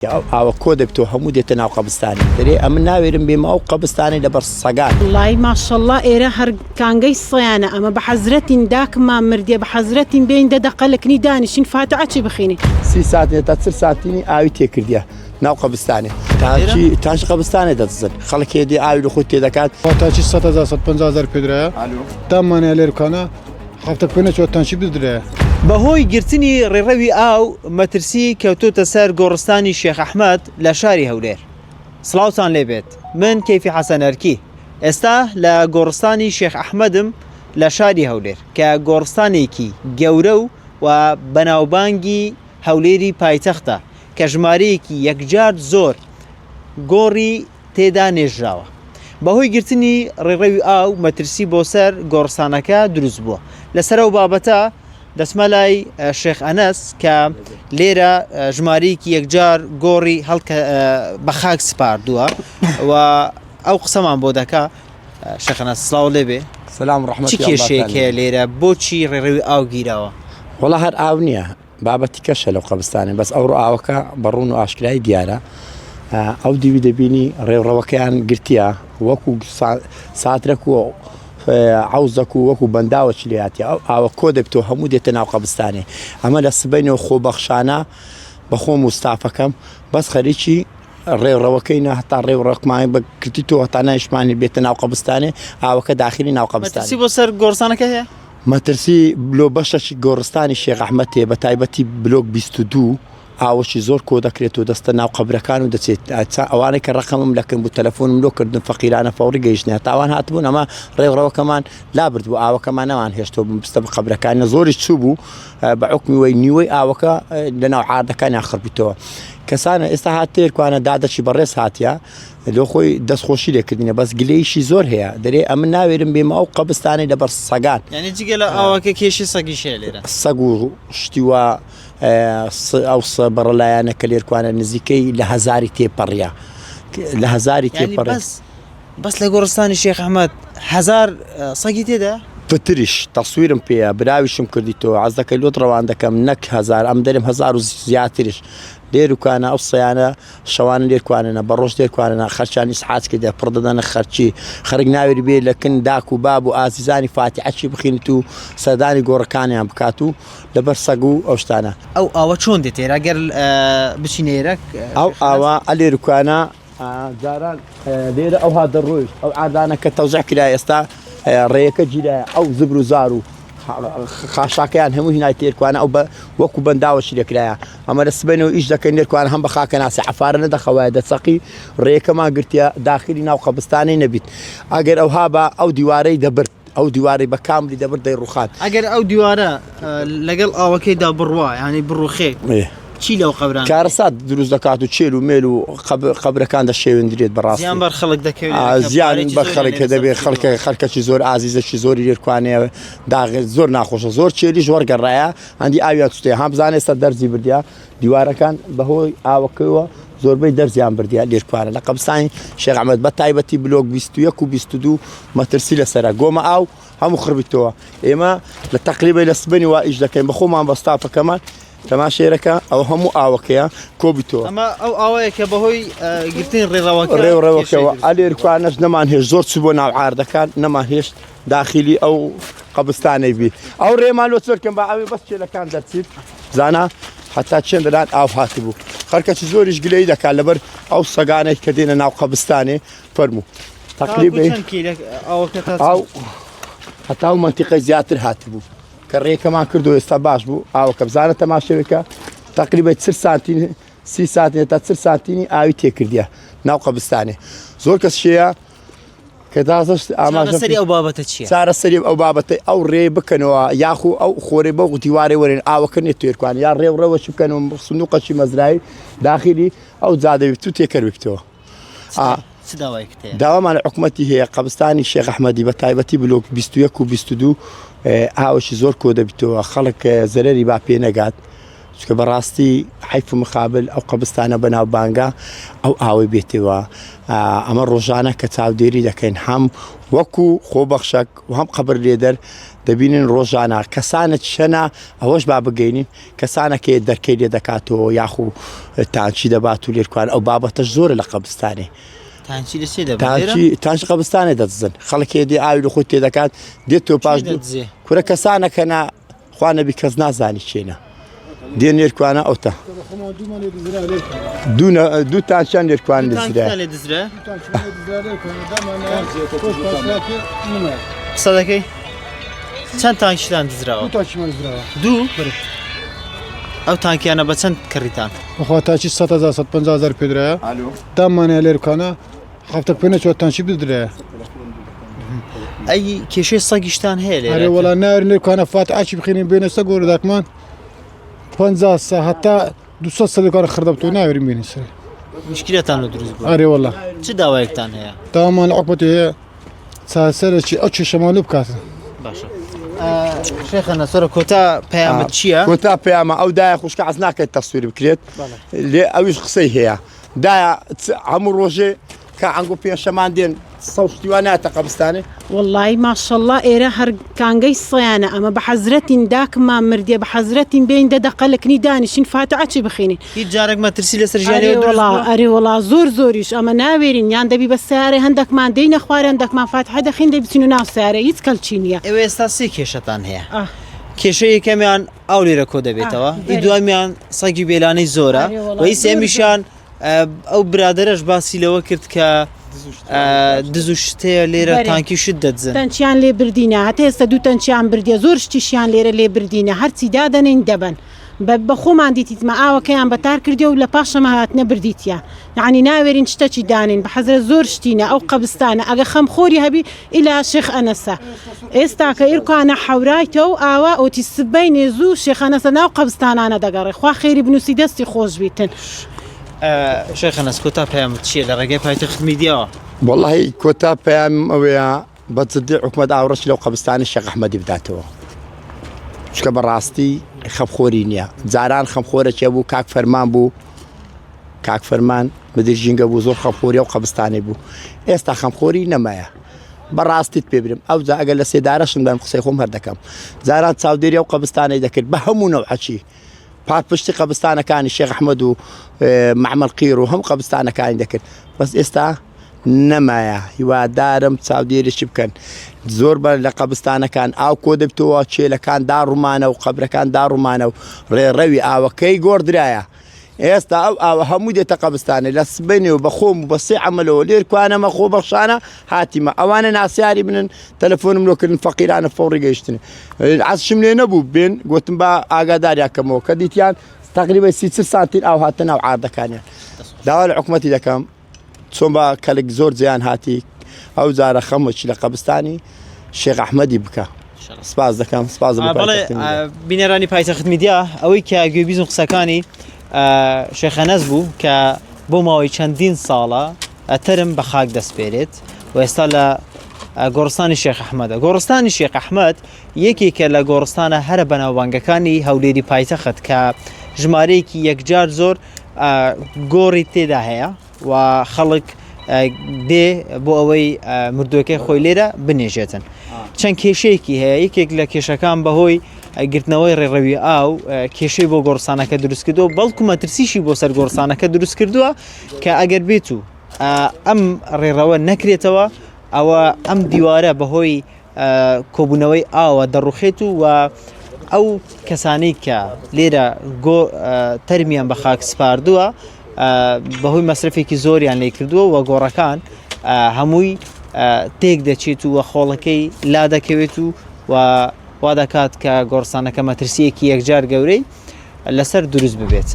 ئاوە کۆ دەبتەوە هەموو دێتە ناو قەبستانی دەرێ ئەمن ناوێرم بێمە ئەو قەبستانی لەبەر سەگان والله ماشاءالله ئێرە هەر کانگەی سەیانە ئەمە بە حەزرەتین داکمان مردێ بە حەزرەتین بێن دەقەلەکنی دانیشین فاتحەچی بخینی 30 ساعت تا 40 ساعتینی ئاوی تێکردیە ناو قەبستانی تاش قەبستانی دەدزن خەڵک هێدی ئاوی لە خۆی تێدەکات تاچی 150,000 پێدرایە دامانێ لێرکانە هەفتە پێنە چۆتانچی بدرێ بەهۆی گرتنی ڕێڕەوی ئاو مەترسی کەوتوتە سەر گۆڕستانی شێخ ئەحمەد لە شاری هەولێر. سڵاوتان لێبێت من کەیفی حەسەن ئەرکی ئێستا لە گۆڕستانی شێخ ئەحمەدم لە شاری هەولێر کە گۆڕستانێکی گەورە و بەناوبانگی هەولێری پایتەختە کە ژمارەیەکی یەکجار زۆر گۆڕی تێدا نێژراوە. بەهۆی گرتنی ڕێڕەوی ئاو مەترسی بۆ سەر گۆڕستانەکە دروست بووە. لەسەر ئەو بابەتە دەسمە لای شێخ ئەنەس کە لێرە ژمارەیەکی یەکجار گۆڕی هەڵکە بە خاک سپاردووە و ئەو قسەمان بۆ دەکا. شێخ ئەنەس سڵاو لێبێ. سلام ڕەحمەت چی کێشەیەکە لێرە بۆچی ڕێڕەوی ئاو گیراوە؟ وەڵا هەر ئاو نییە بابەتی کەشە لەو قەبستانی بەس ئەوڕۆ ئاوەکە بەڕوون و ئاشکرای دیارە ئەو دیوی دەبینی ڕێوڕەوەکەیان گرتیە وەکو ساترەک و عوزەک و وەکو بەنداوە چلیاتی ئەو ئاوە کۆ دەبتەوە هەموو دێتە ناو قەبستانی ئەمە لە سبەینەوە خۆبەخشانە بەخۆ مستافەکەم بەس خەریکی ڕێوڕەوەکەی هەتا ڕێوڕەکمان بەکردیتەوە هەتا نایشمانی بێتە ناو قەبستانی ئاوەکە داخلی ناو قەبستانی. مەترسی بۆ سەر گۆڕستانەکە هەیە؟ مەترسی بلۆ بەشەی گۆڕستانی شێخ ئەحمەد تێ بە تایبەتی بلۆک 22 ئاوەشی زۆر کۆ دەکرێتەوە دەستە ناو قەبرەکان و دەچێت ئەوانەی کە ڕقمم لەکەم بوو تەلەفۆنم لۆ کردن فەقیرانە فەوری گەیشتنە تاوان هاتبوون ئەمە ڕێوڕەوەکەمان لابرد بوو ئاوەکەمان نەوان هێشتەوە بستە بە قەبرەکانە زۆری چوو بوو بە عوکمی وەی نیوەی ئاوەکە لە ناو عاردەکانیان خڕبیتەوە کەسانە ئێستا هاتێرکوانە دادەچی بەڕێز هاتیە لۆ خۆی دەستخۆشی لێکردنە بەس گلەیشی زۆر هەیە دەرێ ئەمن ناوێرم بێمە ئەو قەبستانی لەبەر سەگان یعنی جگە لە ئاوەکە کێشی سەگیشەیە لێرە سەگ و شتیوە ئەو بەڕەلایەنە کە لێرکوانە نزیکەی لە هەزاری تێپەڕیا لە هەزاری تێپەڕ بەس لە گۆڕستانی شێخ ئەحمەد 1000 سەگی تێدا؟ پتریش تەسویرم پێەیە براویشم کردیتەوە عەز دەکەی لۆت ڕەوان دەکەم نەک 1000 ئەم دەرم 1000 و زیاتریش لێرکوانە ئەو سەیانە شەوانە لێرکوانە بە ڕۆژ لێرکوانە خەرچانی سحاج کردە پڕ دەدەنە خەرچی خەرک ناوێری بێ لەکن داک و باب و ئازیزانی فاتحەچی بخینیت و سەردانی گۆڕەکانیان بکات و لەبەر سەگ و ئەو شتانە. ئەو ئاوە چۆن دێتێرە گەر بچینێرە ئەو ئاوە ئەلێرکوانە جاران لێرە ئەو ها دەڕۆیشت ئەو ئادانە کە تەوزیع کرا ئێستا ڕێیەکە گیرایە ئەو زبر و زار و خاشاکەیان هەموو هینای تێرکوانە ئەو وەکو بەنداوەشی لێکرایە ئەمە لە سبەینەوە ئیش دەکەن نێرکوان هەم بە خاکە ناسی عەفارە نەدەخەوایە دەچەقی ڕێیەکەمان گرتیە داخلی ناو قەبستانی نەبیت ئەگەر ئەوها بە ئەو دیوارەی دەبرد ئەو دیوارەی بە کاملی دەبرد دەیڕوخات ئەگەر ئەو دیوارە لەگەڵ ئاوەکەی بڕوا ینی بڕوخێ چی لەو قەبران کارەسات دروست دەکات و چێل و مێل و قەبرەکان دەشێوێندرێت بەڕاستی زیان بەر خەڵک دەکەوێت زیان بە خەڵکە دەبێت خەڵکەکی زۆر ئازیزەکی زۆری لێرکوانەیە زۆر ناخۆشە زۆر چێلی وەرگەڕایە هەندی ئاویات شتێ هەم بزانێت سەر دەرزی بردیا دیوارەکان بەهۆی ئاوەکەوە زۆربەی دەرزیان بردیا لێرکوانە لە قەبستانی شێخ ئەحمەد بە تایبەتی بلۆک 21 و 22 مەترسی لەسەرە گۆمە ئاو هەموو خڕبیتەوە ئێمە لە تەقریبەی لە سبەینی وا ئیش دەکەین بە خۆمان بە ستافەکەمان تەماشێرەکە ئەو هەموو ئاوەکەیە کۆبیتەوە ئەمە ئەو ئاوەیە کە بەهۆی گرتنی ڕێوڕەوەکەوە ئەلێرکوانەش نەمان هێش زۆر چوو بۆ ناو عاردەکان نەمان هێشت داخلی ئەو قەبستانەی بی ئەو ڕێمان لۆ چۆرکەم بە ئەوێ بەس چێلەکان دەرچیت زانا حتا چێندەدان ئاو هاتی بوو خەرکەی زۆریش گلەی دەکات لەبەر ئەو سەگانەی کە دێنە ناو قەبستانێ فەرموو تەقریبەی هەتا و منتیقەی زیاتر هاتی بوو کە ڕێکەمان کردو ئێستا باش بوو ئاوەکە بزانە تەماشەوێکە تقریبا 30 ساعتین تا 40 ساعتینی ئاوی تێکردیە ناو قەبستانێ زۆر کەس شەیە کە دازەشت ئاماژەسەری ئەو بابەتە چییە؟ چارەسەری ئەو بابەتەی ئەو ڕێ بکەنەوە یاخو ئەو خۆرێ بە دیوارێ وەرێن ئاوەکە نێت تێرکوان یا ڕێوڕەوەشی بکەنەوە سندوقەکی مەزرایی داخلی ئەو جادەوێت و تێکەروێتەوە داوامان لە حکومەتی هەیە قەبستانی شێخ ئەحمەدی بە تایبەتی بلۆک 21 و 22 ئاوەشی زۆر کۆ دەبیتەوە خەڵک زەرەری با پێ نەگات چکە بەڕاستی حیف و مقابل ئەو قەبستانە بەناو بانگا ئەو ئاوی بێتەوە ئەمە ڕۆژانە کە چاودێری دەکەین هەم وەکو خۆبەخشەک و هەم قەبر لێدەر دەبینن ڕۆژانە کەسانت شەنە ئەوەش با بگەینین کەسانەکە دەرکەی لێ دەکاتەوە یاخو تانچی دەبات و لێرکوان ئەو بابەتەش زۆرە لە قەبستانێ تانچی قەبستانێ دەدزن خەڵکی دێ ئاوی لە خۆی تێدەکات دێت تۆ پاش کورە کەسانەکەنا خوا نەبی کەس نازانی چێنە دێن لێرکوانە ئەوتە دوو تانچیان لێرکوان دزرا قسە دەکەی چەند تانکیتان دزراوە دوو ئەو تانکیانە بە چەند کڕیتان بەخوا تاچی 150,000 پێدرایە دامانەیە لێرکانە هەفتە پێ نەچوە تانچی بدرایە ئەی کێشەی سەگیشتان هەیە لێرە وەڵا ناوێن لێرکانە فات ئاچی بخێنین بێنە سەگ گۆرەداکمان 50 سا هەتا 200 سەلێکانە خردە بتۆ ناوێرین بێنی سەر مشکلەتان لە دروست بوو ئەرێ وەڵا چ داوایەکتان هەیە داوامان لە عقبەتی هەیە چاسەرێکی ئەو چێشەمانە بکاتن باشە شێخەنە سەرە کۆتا پەیامەت چییە؟ کۆتا پەیامە ئەو دایە خوشکە حەز ناکەێت تەسویر بکرێت لێ ئەویش قسەی هەیە دایە هەموو ڕۆژێ کە ئەنگۆ پێشەمان دێن سەوشتیوان ناتە قەبستانێ والله ماشەڵڵا ئێرە هەر کانگەی سەیانە ئەمە بە حەزرەتین داکمان مردێ بە حەزرەتین بین دەقەلەکنی دانیشین فاتحەچی بخینین هیچ جارێک مەترسی لەسەر ژیانی ئەرێ وڵا زۆریش ئەمە ناوێرین یان دەبی بە سیارە هەندێکمان دەی نەخوارە هەندێکمان فاتحە دەخین دەبچین و ناو سیارە هیچ کەلچی نییە ئێوە ئێستا سێ کێشەتان هەیە کێشەی یەکەمیان ئەو لێرە کۆ دەبێتەوە ئی دوایمیان سەگی بێلانەی زۆرە و هی سێمیشان ئەو برادەرەش باسی لەوە کرد کە دز و شتەیە لێرە تانکی شت دەدزن تەنچیان لێ بردینە هەتا ئێستا دوو تەنچیان بردیە زۆر شتیشیان لێرە لێ بردینە هەرچی دادەنین دەبن بە خۆمان دیتیتمە ئاوەکەیان بەتار کردی و لە پاشەمە هاتنە بردیتە یعنی ناوێرین شتەکی دانین بە حەزرە زۆر شتینە ئەو قەبستانە ئەگە خەمخۆری هەبی ئیلا شێخ ئەنەسە ئێستا کە ئیرکانە حەورایتەوە و ئاوا ئۆتی سبەی نێزوو شێخەنەسە ناو قەبستانانە دەگەڕێ خوا خێری بنووسی دەستی خۆش بیتن شێخەنەس کۆتا پەیامەت چییە لە ڕێگەی پایتەخت میدیاوە والله کۆتا پەیام ئەوەیە بەجددی حکومەت ئاوڕەش لەو قەبستانی شێخ ئەحمەدی بداتەوە چکە بەڕاستی خەمخۆری نییە جاران خەمخۆرەکێ بوو کاک فەرمان بوو کاک فەرمان مدیر ژینگە بوو زۆر خەمخۆری ئەو قەبستانی بوو ئێستا خەمخۆری نەمایە بەڕاستیت پێ برم ئەو جا ئەگەر لە سێدارەشم دەم قسەی خۆم هەردەکەم جاران چاودێری ئەو قەبستانەی دەکرد بە هەموو نەوعەچی پشتی قەبستانەکانی شێخ ئەحمەد و معمەل قیر و هەم قەبستانەکانی دەکرد بەس ئێستا نەمایە هیوادارم چاودێریشی بکەن زۆر بە لە قەبستانەکان ئاو کۆ دەبتەوە چێلەکان داڕوومانە و قەبرەکان داڕوومانە و ڕێڕەوی ئاوەکەی گۆڕدرایە ئێستا ئەو ئاوە هەموو دێتە قەبستانە لە سبەینێ و بە خۆم و بە سێ عەمەلەوە لێرکوانەمە خۆ بەخشانە هاتیمە ئەوانە ناسیاری بنن تەلەفۆنم لۆکردن فەقیرانە فەوڕی گەیشتن عەزشم لێ نەبوو بێن گوتم بە ئاگاداریاکەمەوە کە دیتیان تقریبا 30 سانتین ئاو هاتە ناو عاردەکانیان داوا لە حکومەتی دەکەم چۆن بە کەلک زۆر جیان هاتی ئەو جارە خەمەکی لە قەبستانی شێخ ئەحمەدی بکە سپاس دەکەم سپاس بینەرانی پایتەخت میدیا ئەوەی کە گوێبیست و قسەکانی شێخەنەس بوو کە بۆ ماوەی چەندین ساڵە تەرم بە خاک دەستپێرێت و ئێستا لە گۆڕستانی شێخ ئەحمەدە گۆڕستانی شێخ ئەحمەد یەکێکە لە گۆڕستانە هەرە بەناوبانگەکانی هەولێری پایتەخت کە ژمارەیەکی یەکجار زۆر گۆڕی تێدا هەیە و خەڵک دێ بۆ ئەوەی مردوەکەی خۆی لێرە بنێژێتن چەند کێشەیەکی هەیە یەکێک لە کێشەکان بەهۆی گرتنەوەی ڕێڕەوی ئاو کێشەی بۆ گۆڕستانەکە دروست کردووە بەڵکو مەترسیشی بۆ سەر گۆڕستانەکە دروست کردووە کە ئەگەر بێت و ئەم ڕێڕەوە نەکرێتەوە ئەوە ئەم دیوارە بەهۆی کۆبوونەوەی ئاوە دەڕوخێت و ئەو کەسانەی کە لێرە تەرمیان بە خاک سپاردووە بەهۆی مەسرفێکی زۆریان لێ کردووە و گۆڕەکان هەمووی تێک دەچێت و خۆڵەکەی لا دەکەوێت و وا دەکات کە گۆڕستانەکە مەترسیەکی یەکجار گەورەی لەسەر دروست ببێت.